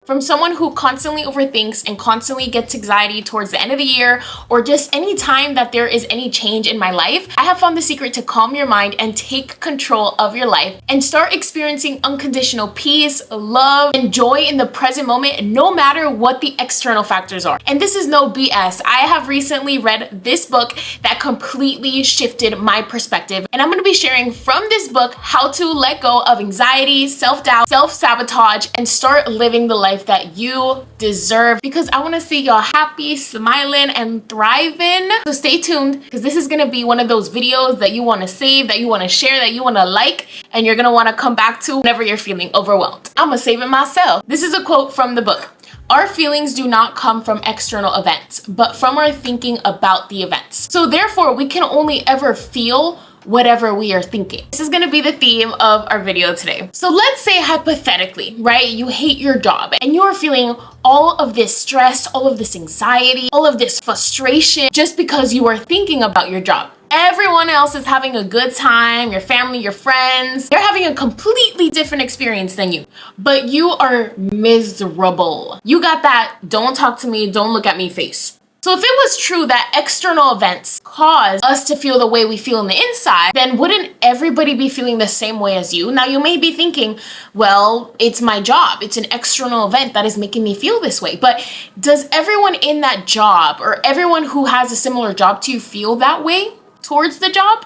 From someone who constantly overthinks and constantly gets anxiety towards the end of the year, or just any time that there is any change in my life, I have found the secret to calm your mind and take control of your life and start experiencing unconditional peace, love, and joy in the present moment, no matter what the external factors are. And this is no BS. I have recently read this book that completely shifted my perspective, and I'm going to be sharing from this book how to let go of anxiety, self-doubt, self-sabotage, and start living the life that you deserve, because I want to see y'all happy, smiling, and thriving. So stay tuned, because this is going to be one of those videos that you want to save, that you want to share, that you want to like, and you're going to want to come back to whenever you're feeling overwhelmed. I'm going to save it myself. This is a quote from the book. Our feelings do not come from external events, but from our thinking about the events. So therefore, we can only ever feel whatever we are thinking. This is gonna be the theme of our video today. So let's say hypothetically, right, you hate your job and you are feeling all of this stress, all of this anxiety, all of this frustration just because you are thinking about your job. Everyone else is having a good time, your family, your friends, they're having a completely different experience than you, but you are miserable. You got that don't talk to me, don't look at me face. So if it was true that external events cause us to feel the way we feel on the inside, then wouldn't everybody be feeling the same way as you? Now you may be thinking, well, it's my job. It's an external event that is making me feel this way. But does everyone in that job, or everyone who has a similar job to you, feel that way towards the job?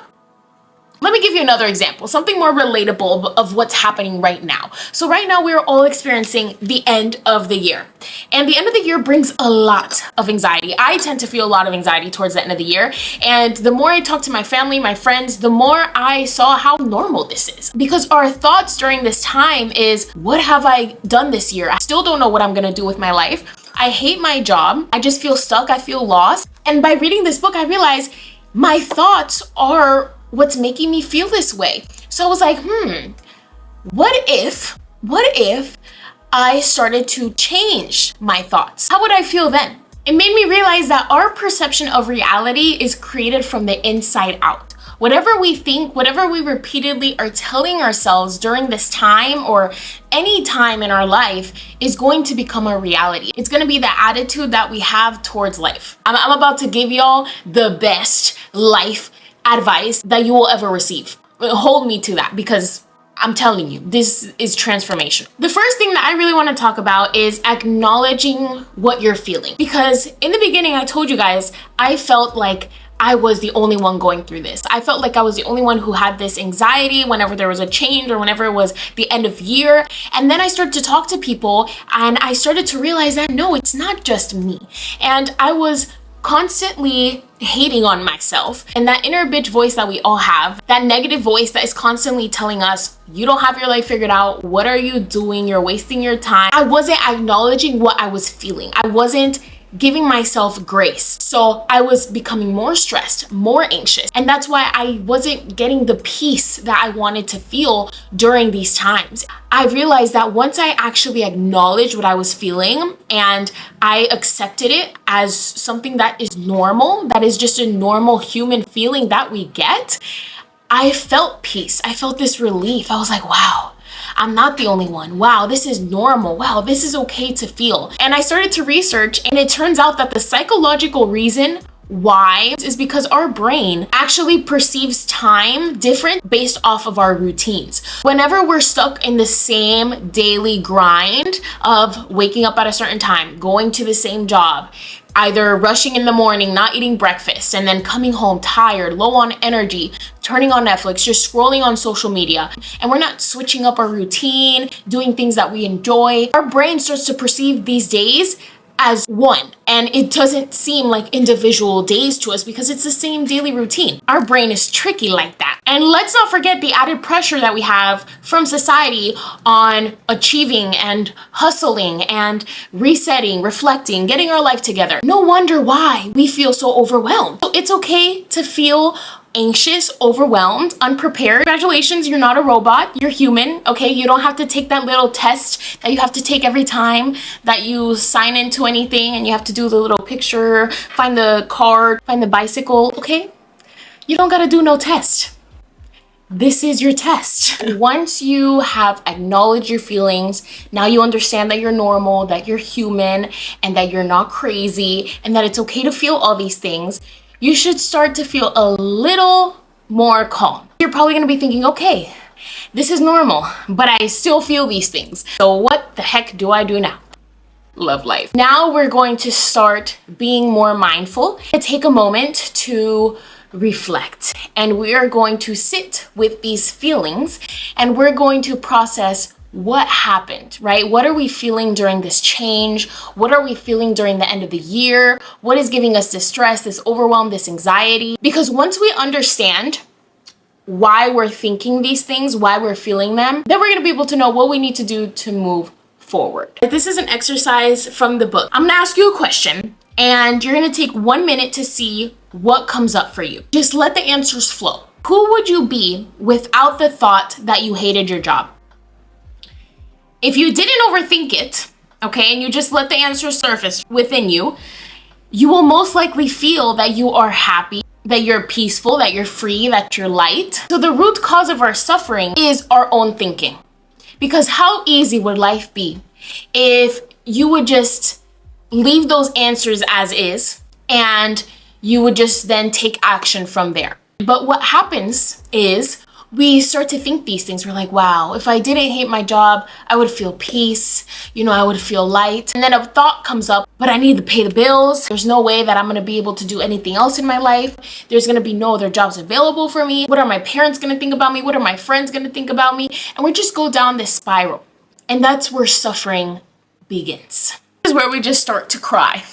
Let me give you another example, something more relatable of what's happening right now. So right now we're all experiencing the end of the year. And the end of the year brings a lot of anxiety. I tend to feel a lot of anxiety towards the end of the year. And the more I talk to my family, my friends, the more I saw how normal this is. Because our thoughts during this time is, what have I done this year? I still don't know what I'm gonna do with my life. I hate my job. I just feel stuck. I feel lost. And by reading this book, I realized my thoughts are what's making me feel this way. So I was like, what if I started to change my thoughts? How would I feel then? It made me realize that our perception of reality is created from the inside out. Whatever we think, whatever we repeatedly are telling ourselves during this time or any time in our life is going to become a reality. It's gonna be the attitude that we have towards life. I'm about to give y'all the best life advice that you will ever receive. Hold me to that, because I'm telling you, this is transformation. The first thing that I really want to talk about is acknowledging what you're feeling. Because in the beginning, I told you guys, I felt like I was the only one going through this. I felt like I was the only one who had this anxiety whenever there was a change or whenever it was the end of year. And then I started to talk to people and I started to realize that no, it's not just me. And I was constantly hating on myself, and that inner bitch voice that we all have, that negative voice that is constantly telling us, you don't have your life figured out, what are you doing, you're wasting your time. I wasn't acknowledging what I was feeling. I wasn't giving myself grace. So I was becoming more stressed, more anxious. And that's why I wasn't getting the peace that I wanted to feel during these times. I realized that once I actually acknowledged what I was feeling and I accepted it as something that is normal, that is just a normal human feeling that we get, I felt peace. I felt this relief. I was like, wow, I'm not the only one. Wow, this is normal. Wow, this is okay to feel. And I started to research, and it turns out that the psychological reason why is because our brain actually perceives time different based off of our routines. Whenever we're stuck in the same daily grind of waking up at a certain time, going to the same job, either rushing in the morning, not eating breakfast, and then coming home tired, low on energy, turning on Netflix, just scrolling on social media, and we're not switching up our routine, doing things that we enjoy, our brain starts to perceive these days as one, and it doesn't seem like individual days to us because it's the same daily routine. Our brain is tricky like that. And let's not forget the added pressure that we have from society on achieving and hustling and resetting, reflecting, getting our life together. No wonder why we feel so overwhelmed. So it's okay to feel anxious, overwhelmed, unprepared. Congratulations, you're not a robot, you're human, okay? You don't have to take that little test that you have to take every time that you sign into anything, and you have to do the little picture, find the card, find the bicycle, okay? You don't gotta do no test. this is your test. Once you have acknowledged your feelings, now you understand that you're normal, that you're human, and that you're not crazy, and that it's okay to feel all these things, you should start to feel a little more calm. You're probably gonna be thinking, okay, this is normal, but I still feel these things. So what the heck do I do now? Love life. Now we're going to start being more mindful and take a moment to reflect. And we are going to sit with these feelings and we're going to process what happened, right? What are we feeling during this change? What are we feeling during the end of the year? What is giving us this stress, this overwhelm, this anxiety? Because once we understand why we're thinking these things, why we're feeling them, then we're going to be able to know what we need to do to move forward. This is an exercise from the book. I'm going to ask you a question and you're going to take 1 minute to see what comes up for you. Just let the answers flow. Who would you be without the thought that you hated your job? If you didn't overthink it, okay, and you just let the answers surface within you, you will most likely feel that you are happy, that you're peaceful, that you're free, that you're light. So the root cause of our suffering is our own thinking. Because how easy would life be if you would just leave those answers as is and you would just then take action from there. But what happens is we start to think these things. We're like, wow, if I didn't hate my job, I would feel peace, I would feel light. And then a thought comes up, but I need to pay the bills. There's no way that I'm gonna be able to do anything else in my life. There's gonna be no other jobs available for me. What are my parents gonna think about me? What are my friends gonna think about me? And we just go down this spiral. And that's where suffering begins. This is where we just start to cry.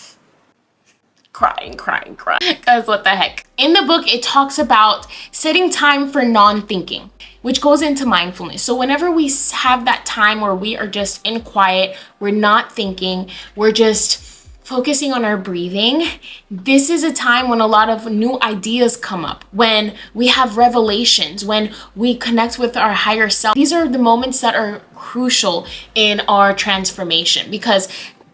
Crying. Guys, what the heck? In the book, it talks about setting time for non-thinking, which goes into mindfulness. So whenever we have that time where we are just in quiet, we're not thinking, we're just focusing on our breathing, this is a time when a lot of new ideas come up, when we have revelations, when we connect with our higher self. These are the moments that are crucial in our transformation, because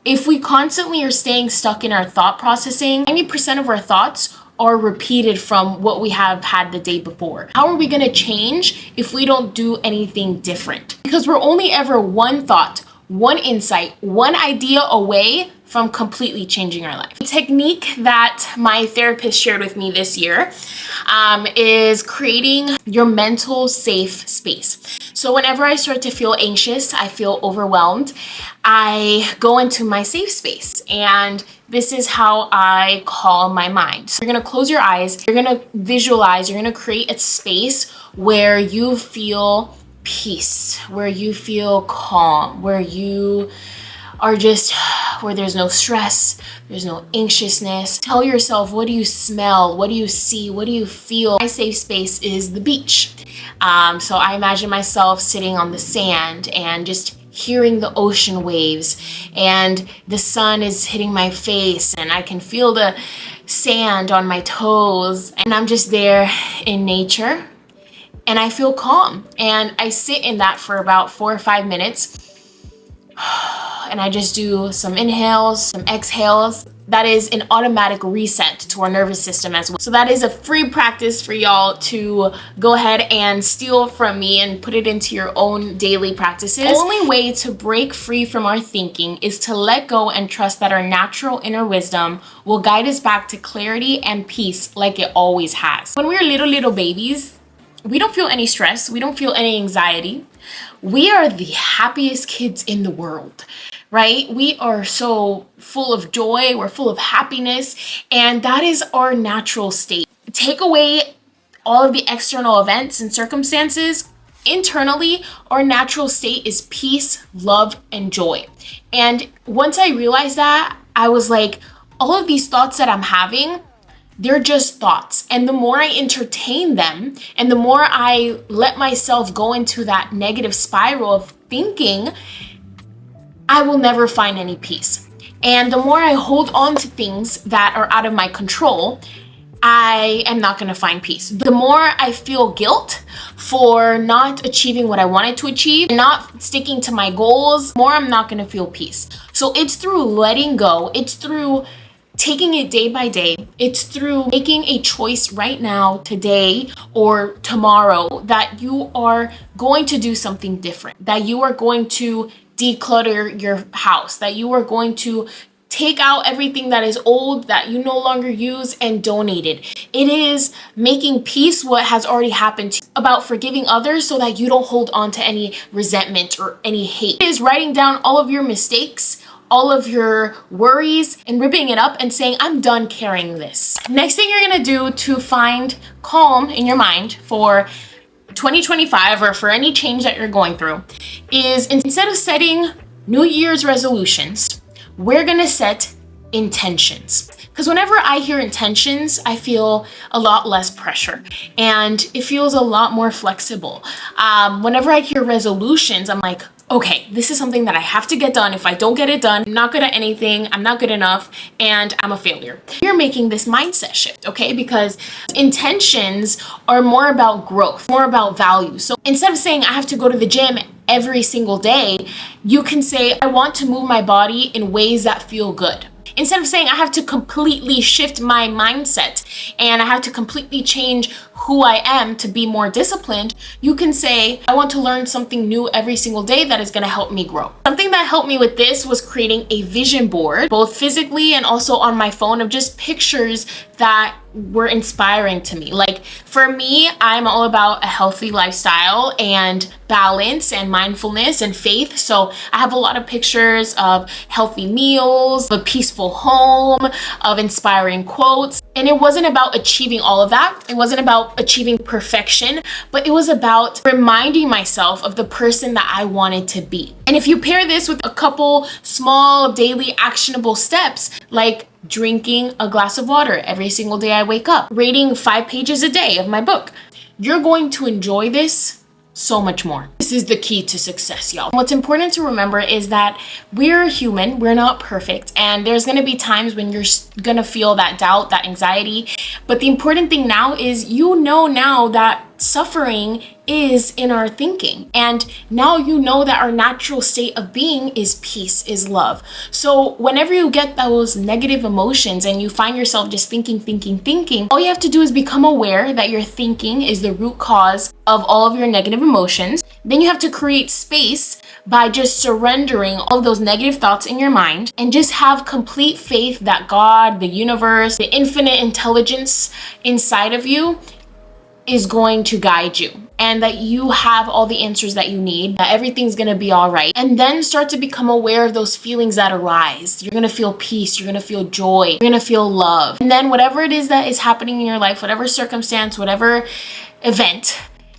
if we constantly are staying stuck in our thought processing, 90% of our thoughts are repeated from what we have had the day before. How are we gonna change if we don't do anything different? Because we're only ever one thought, one insight, one idea away from completely changing our life. The technique that my therapist shared with me this year is creating your mental safe space. So whenever I start to feel anxious, I feel overwhelmed, I go into my safe space, and this is how I calm my mind. So you're gonna close your eyes, you're gonna visualize, you're gonna create a space where you feel peace, where you feel calm, where you are just, where there's no stress, there's no anxiousness. Tell yourself, what do you smell? What do you see? What do you feel? My safe space is the beach. So I imagine myself sitting on the sand and just hearing the ocean waves, and the sun is hitting my face and I can feel the sand on my toes, and I'm just there in nature and I feel calm, and I sit in that for about 4 or 5 minutes. And I just do some inhales, some exhales. That is an automatic reset to our nervous system as well. So that is a free practice for y'all to go ahead and steal from me and put it into your own daily practices. The only way to break free from our thinking is to let go and trust that our natural inner wisdom will guide us back to clarity and peace like it always has. When we're little babies, we don't feel any stress. We don't feel any anxiety. We are the happiest kids in the world, right? We are so full of joy. We're full of happiness. And that is our natural state. Take away all of the external events and circumstances. Internally, our natural state is peace, love, and joy. And once I realized that, I was like, all of these thoughts that I'm having, they're just thoughts. And the more I entertain them and the more I let myself go into that negative spiral of thinking, I will never find any peace. And the more I hold on to things that are out of my control, I am not going to find peace. The more I feel guilt for not achieving what I wanted to achieve, not sticking to my goals, the more I'm not going to feel peace. So it's through letting go. It's through taking it day by day. It's through making a choice right now, today or tomorrow, that you are going to do something different, that you are going to declutter your house, that you are going to take out everything that is old, that you no longer use, and donate it. It is making peace what has already happened to you, about forgiving others so that you don't hold on to any resentment or any hate. It is writing down all of your mistakes, all of your worries, and ripping it up and saying, I'm done carrying this. Next thing you're gonna do to find calm in your mind for 2025 or for any change that you're going through is, instead of setting New Year's resolutions, we're gonna set intentions. Because whenever I hear intentions, I feel a lot less pressure and it feels a lot more flexible. Whenever I hear resolutions, I'm like, okay, this is something that I have to get done. If I don't get it done, I'm not good at anything, I'm not good enough, and I'm a failure. You're making this mindset shift, okay? Because intentions are more about growth, more about value. So instead of saying I have to go to the gym every single day, you can say, I want to move my body in ways that feel good. Instead of saying I have to completely shift my mindset and I have to completely change who I am to be more disciplined, you can say, I want to learn something new every single day that is going to help me grow. Something that helped me with this was creating a vision board, both physically and also on my phone, of just pictures that were inspiring to me. Like for me, I'm all about a healthy lifestyle and balance and mindfulness and faith. So I have a lot of pictures of healthy meals, of a peaceful home, of inspiring quotes. And it wasn't about achieving all of that. It wasn't about achieving perfection, but it was about reminding myself of the person that I wanted to be. And if you pair this with a couple small daily actionable steps, like drinking a glass of water every single day I wake up, reading 5 pages a day of my book, you're going to enjoy this so much more. This is the key to success, y'all. What's important to remember is that we're human, we're not perfect, and there's gonna be times when you're gonna feel that doubt, that anxiety. But the important thing now is, you know now that suffering is in our thinking, and now you know that our natural state of being is peace, is love. So whenever you get those negative emotions and you find yourself just thinking, all you have to do is become aware that your thinking is the root cause of all of your negative emotions. Then you have to create space by just surrendering all of those negative thoughts in your mind and just have complete faith that God, the universe, the infinite intelligence inside of you is going to guide you, and that you have all the answers that you need, that everything's gonna be all right. And then start to become aware of those feelings that arise. You're gonna feel peace, you're gonna feel joy, you're gonna feel love. And then whatever it is that is happening in your life, whatever circumstance, whatever event,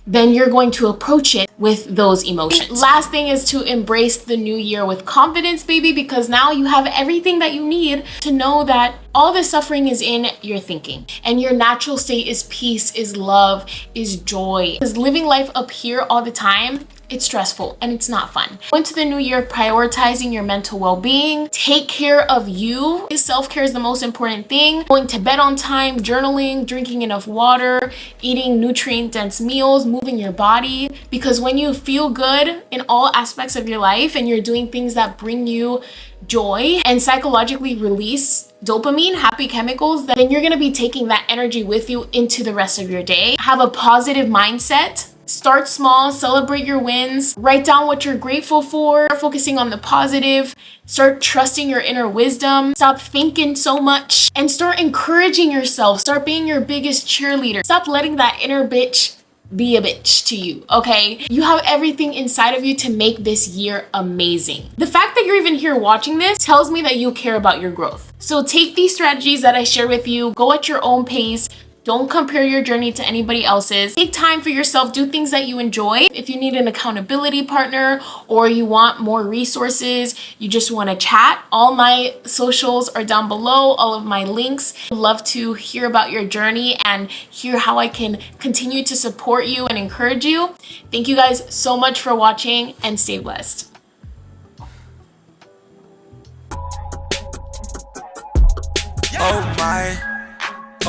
then you're going to approach it with those emotions. Last thing is to embrace the new year with confidence, baby, because now you have everything that you need to know that all the suffering is in your thinking, and your natural state is peace, is love, is joy. Because living life up here all the time, it's stressful and it's not fun. Go into the new year prioritizing your mental well-being. Take care of you. Self-care is the most important thing. Going to bed on time, journaling, drinking enough water, eating nutrient-dense meals, moving your body. Because when you feel good in all aspects of your life and you're doing things that bring you joy and psychologically release dopamine, happy chemicals, then you're gonna be taking that energy with you into the rest of your day. Have a positive mindset. Start small, celebrate your wins, write down what you're grateful for, start focusing on the positive, start trusting your inner wisdom, stop thinking so much, and start encouraging yourself. Start being your biggest cheerleader. Stop letting that inner bitch be a bitch to you, okay? You have everything inside of you to make this year amazing. The fact that you're even here watching this tells me that you care about your growth. So take these strategies that I share with you, go at your own pace. Don't compare your journey to anybody else's. Take time for yourself, do things that you enjoy. If you need an accountability partner or you want more resources, you just want to chat, all my socials are down below, all of my links. I'd love to hear about your journey and hear how I can continue to support you and encourage you. Thank you guys so much for watching, and stay blessed.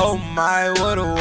Oh my, what a one.